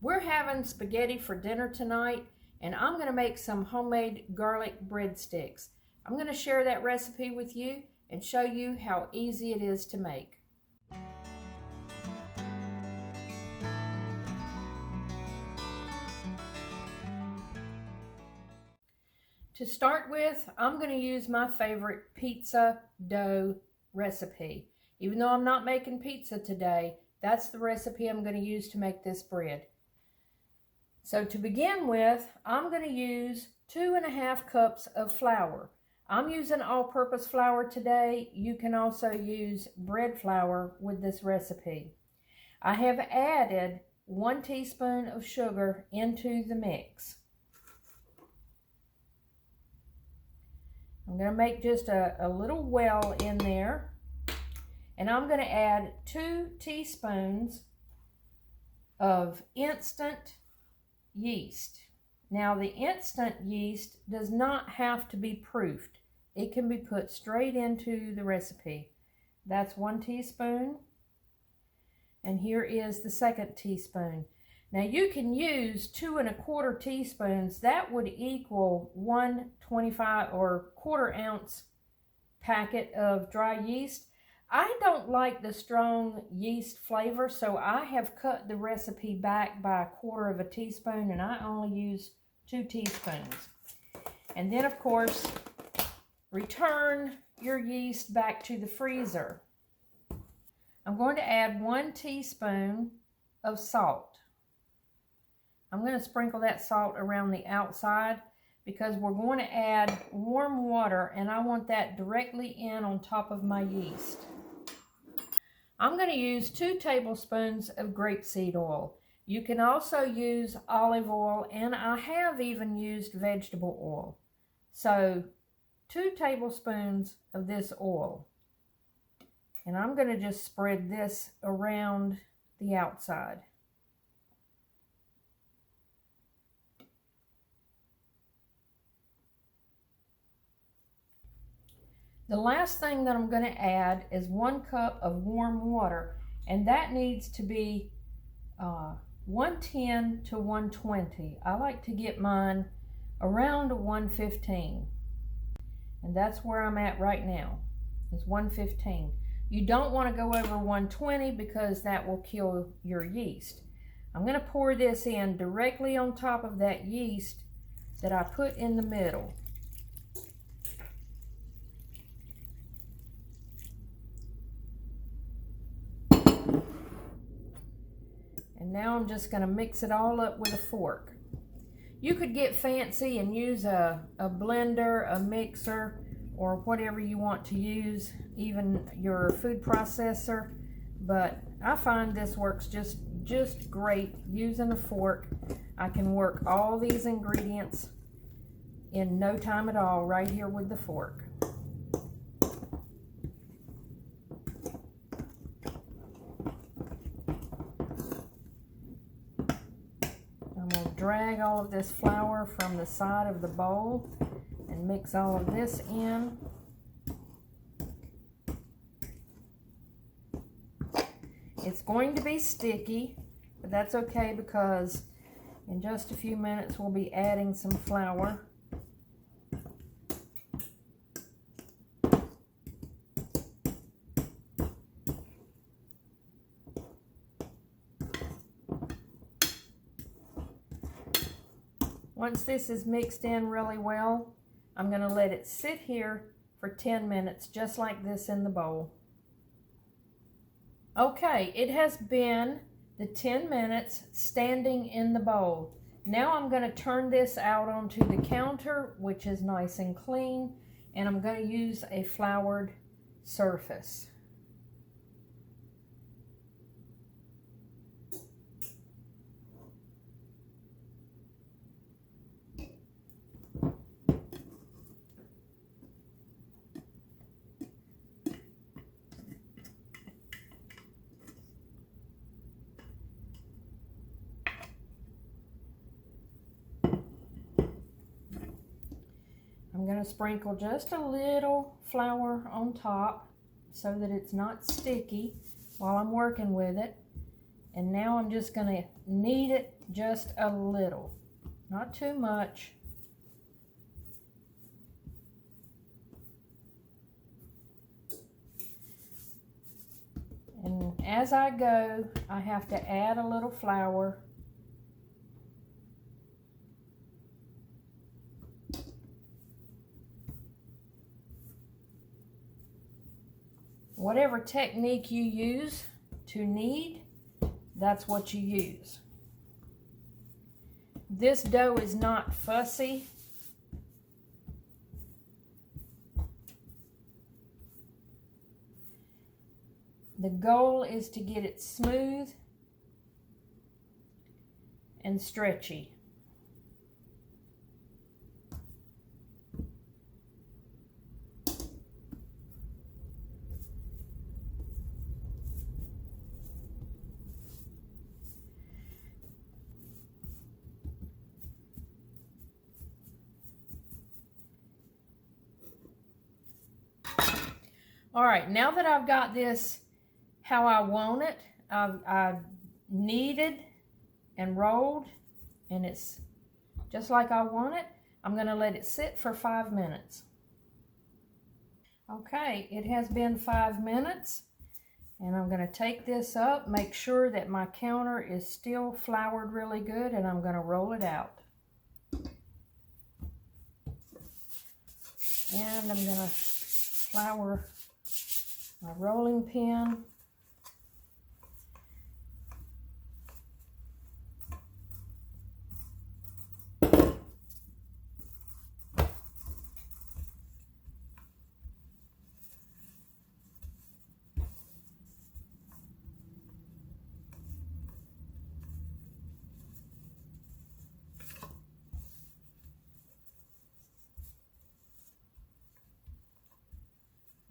We're having spaghetti for dinner tonight, and I'm going to make some homemade garlic breadsticks. I'm going to share that recipe with you and show you how easy it is to make. To start with, I'm going to use my favorite pizza dough recipe. Even though I'm not making pizza today, that's the recipe I'm going to use to make this bread. So to begin with, I'm going to use 2½ cups of flour. I'm using all-purpose flour today. You can also use bread flour with this recipe. I have added 1 teaspoon of sugar into the mix. I'm going to make just a little well in there. And I'm going to add 2 teaspoons of instant yeast. Now the instant yeast does not have to be proofed. It can be put straight into the recipe. That's 1 teaspoon. And here is the 2nd teaspoon. Now you can use 2¼ teaspoons. That would equal 1/25 or 1/4 ounce packet of dry yeast. I don't like the strong yeast flavor, so I have cut the recipe back by 1/4 teaspoon, and I only use 2 teaspoons. And then, of course, return your yeast back to the freezer. I'm going to add 1 teaspoon of salt. I'm going to sprinkle that salt around the outside because we're going to add warm water, and I want that directly in on top of my yeast. I'm going to use 2 tablespoons of grapeseed oil. You can also use olive oil, and I have even used vegetable oil. So 2 tablespoons of this oil. And I'm going to just spread this around the outside. The last thing that I'm going to add is 1 cup of warm water, and that needs to be 110 to 120. I like to get mine around 115, and that's where I'm at right now, is 115. You don't want to go over 120 because that will kill your yeast. I'm going to pour this in directly on top of that yeast that I put in the middle. And now I'm just going to mix it all up with a fork. You could get fancy and use a blender, a mixer, or whatever you want to use, even your food processor. But I find this works just great using a fork. I can work all these ingredients in no time at all right here with the fork. Drag all of this flour from the side of the bowl and mix all of this in. It's going to be sticky, but that's okay because in just a few minutes we'll be adding some flour. Once this is mixed in really well, I'm going to let it sit here for 10 minutes, just like this in the bowl. Okay, it has been the 10 minutes standing in the bowl. Now I'm going to turn this out onto the counter, which is nice and clean, and I'm going to use a floured surface. I'm going to sprinkle just a little flour on top so that it's not sticky while I'm working with it. And now I'm just going to knead it just a little, not too much. And as I go, I have to add a little flour. Whatever technique you use to knead, that's what you use. This dough is not fussy. The goal is to get it smooth and stretchy. All right, now that I've got this how I want it, I've kneaded and rolled, and it's just like I want it. I'm going to let it sit for 5 minutes. Okay, it has been 5 minutes, and I'm going to take this up, make sure that my counter is still floured really good, and I'm going to roll it out. And I'm going to flour my rolling pin.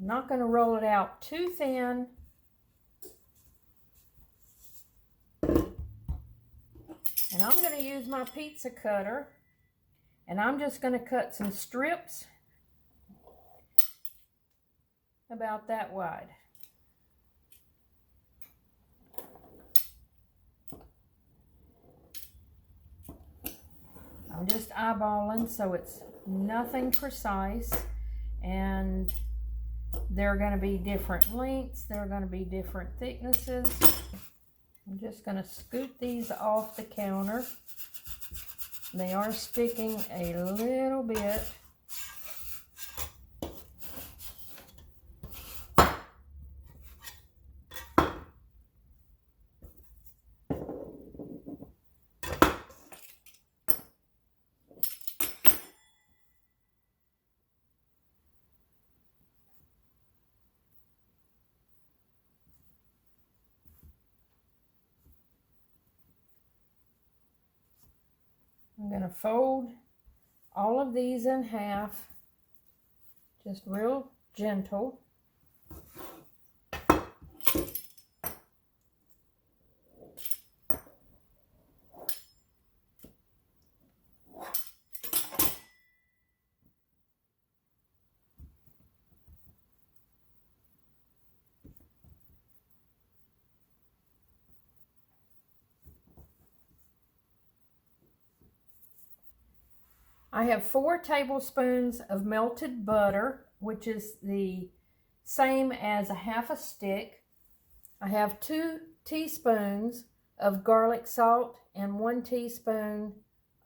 I'm not going to roll it out too thin. And I'm going to use my pizza cutter, and I'm just going to cut some strips about that wide. I'm just eyeballing, so it's nothing precise, and they're going to be different lengths, they're going to be different thicknesses. I'm just going to scoot these off the counter. They are sticking a little bit. I'm going to fold all of these in half, just real gentle. I have 4 tablespoons of melted butter, which is the same as a half a stick. I have 2 teaspoons of garlic salt and 1 teaspoon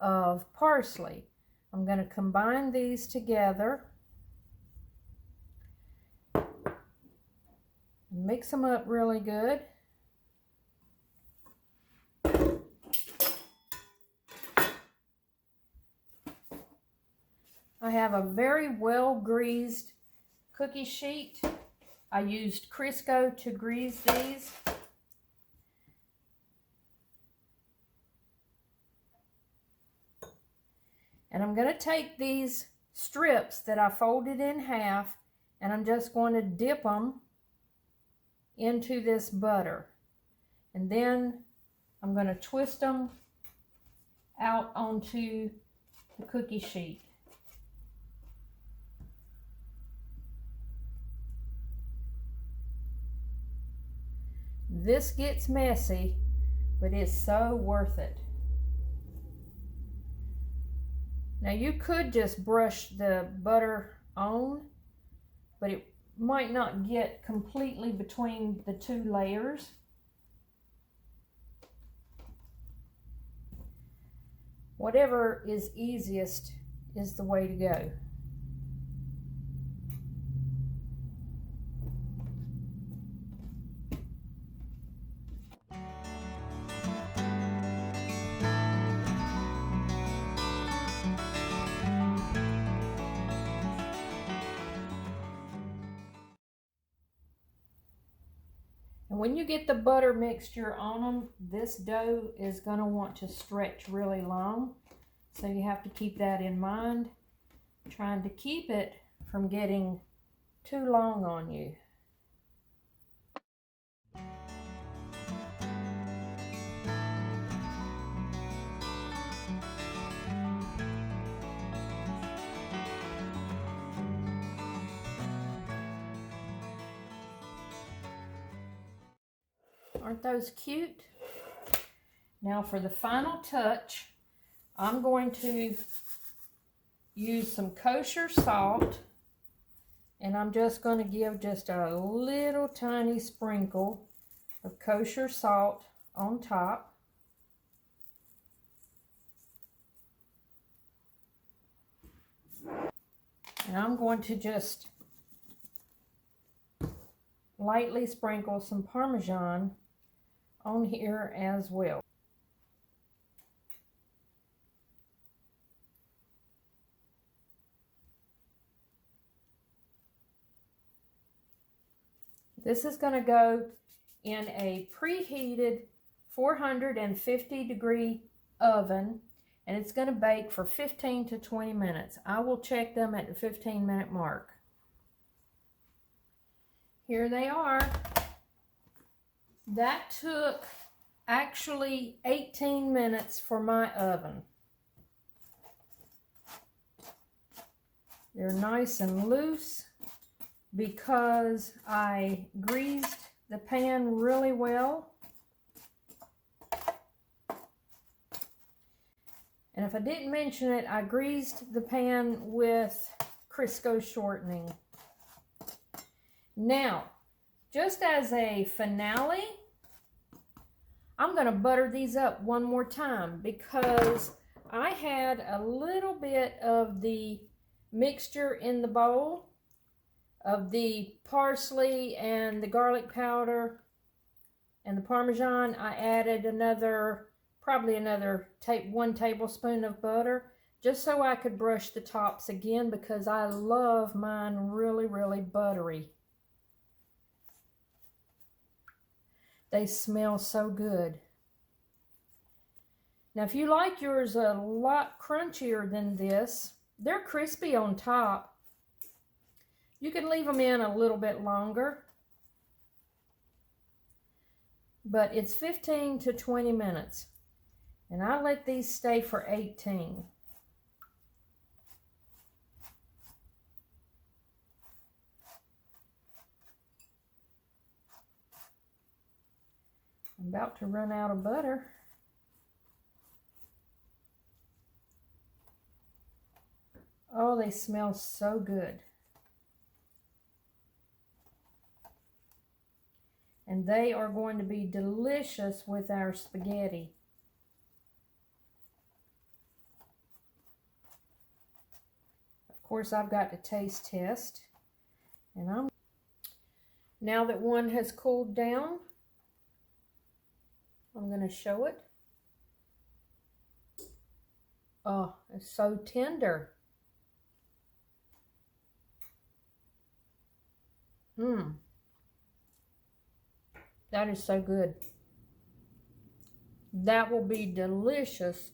of parsley. I'm going to combine these together, mix them up really good. I have a very well greased cookie sheet. I used Crisco to grease these. And I'm going to take these strips that I folded in half, and I'm just going to dip them into this butter. And then I'm going to twist them out onto the cookie sheet. This gets messy, but it's so worth it. Now you could just brush the butter on, but it might not get completely between the two layers. Whatever is easiest is the way to go. And when you get the butter mixture on them, this dough is going to want to stretch really long. So you have to keep that in mind, trying to keep it from getting too long on you. Aren't those cute? Now for the final touch, I'm going to use some kosher salt, and I'm just going to give just a little tiny sprinkle of kosher salt on top. And I'm going to just lightly sprinkle some Parmesan on here as well. This is going to go in a preheated 450-degree oven, and it's going to bake for 15 to 20 minutes. I will check them at the 15-minute mark. Here they are. That took actually 18 minutes for my oven. They're nice and loose because I greased the pan really well. And if I didn't mention it, I greased the pan with Crisco shortening. Now, just as a finale, I'm going to butter these up one more time because I had a little bit of the mixture in the bowl of the parsley and the garlic powder and the Parmesan. I added probably another 1 tablespoon of butter just so I could brush the tops again because I love mine really, really buttery. They smell so good. Now, if you like yours a lot crunchier than this, they're crispy on top. You can leave them in a little bit longer, but it's 15 to 20 minutes. And I let these stay for 18. I'm about to run out of butter. Oh, they smell so good. And they are going to be delicious with our spaghetti. Of course, I've got to taste test. And now that one has cooled down, I'm going to show it. Oh, it's so tender. That is so good. That will be delicious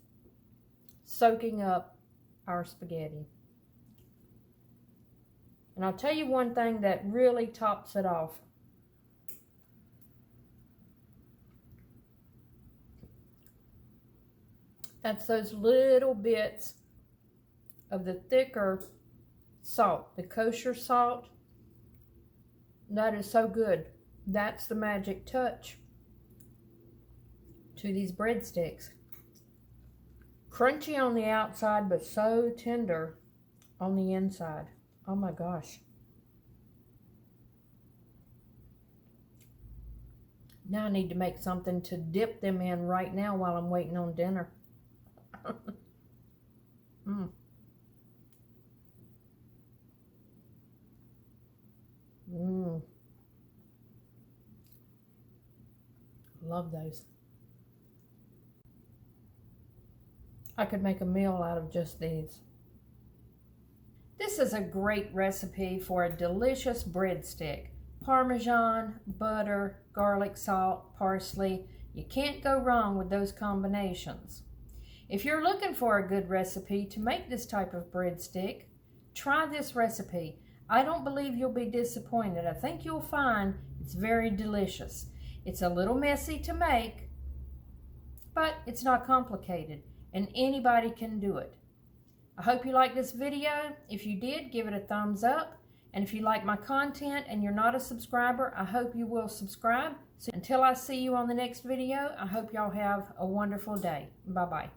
soaking up our spaghetti. And I'll tell you one thing that really tops it off. That's those little bits of the thicker salt, the kosher salt. That is so good. That's the magic touch to these breadsticks. Crunchy on the outside, but so tender on the inside. Oh my gosh. Now I need to make something to dip them in right now while I'm waiting on dinner. Love those. I could make a meal out of just these. This is a great recipe for a delicious breadstick. Parmesan, butter, garlic, salt, parsley. You can't go wrong with those combinations. If you're looking for a good recipe to make this type of breadstick, try this recipe. I don't believe you'll be disappointed. I think you'll find it's very delicious. It's a little messy to make, but it's not complicated, and anybody can do it. I hope you liked this video. If you did, give it a thumbs up. And if you like my content and you're not a subscriber, I hope you will subscribe. So until I see you on the next video, I hope y'all have a wonderful day. Bye-bye.